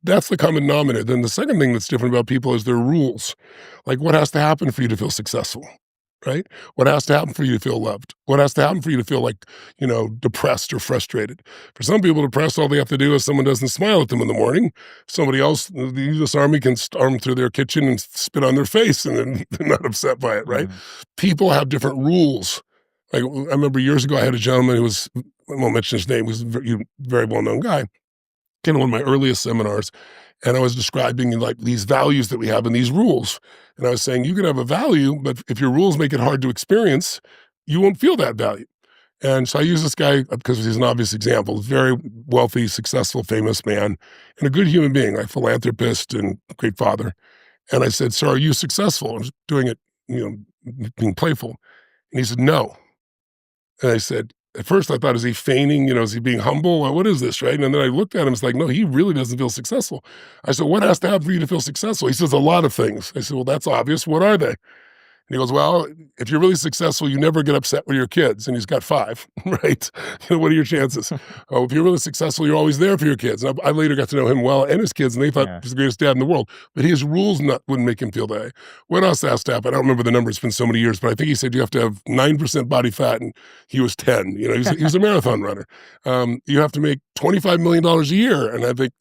that's the common denominator. Then the second thing that's different about people is their rules. Like what has to happen for you to feel successful, right? What has to happen for you to feel loved? What has to happen for you to feel like, depressed or frustrated? For some people, depressed, all they have to do is someone doesn't smile at them in the morning. Somebody else, the U.S. Army can storm through their kitchen and spit on their face and then they're not upset by it, right? Mhm. People have different rules. Like I remember years ago, I had a gentleman who was, I won't mention his name, he was a very well-known guy, in one of my earliest seminars, and I was describing like these values that we have and these rules. And I was saying, you can have a value, but if your rules make it hard to experience, you won't feel that value. And so I use this guy because he's an obvious example, very wealthy, successful, famous man, and a good human being, like philanthropist and great father. And I said, so are you successful? I was doing it, being playful. And he said, no. And I said, at first I thought, is he feigning? Is he being humble? Or what is this, right? And then I looked at him, it's like, no, he really doesn't feel successful. I said, what has to happen for you to feel successful? He says, a lot of things. I said, well, that's obvious. What are they? And he goes, well, if you're really successful, you never get upset with your kids. And he's got 5, right? What are your chances? Oh, if you're really successful, you're always there for your kids. And I later got to know him well and his kids, and they thought Yeah. he was the greatest dad in the world. But his rules wouldn't make him feel that way. What else has to happen? I don't remember the number. It's been so many years, but I think he said you have to have 9% body fat, and he was 10. He was a marathon runner. You have to make $25 million a year. And I think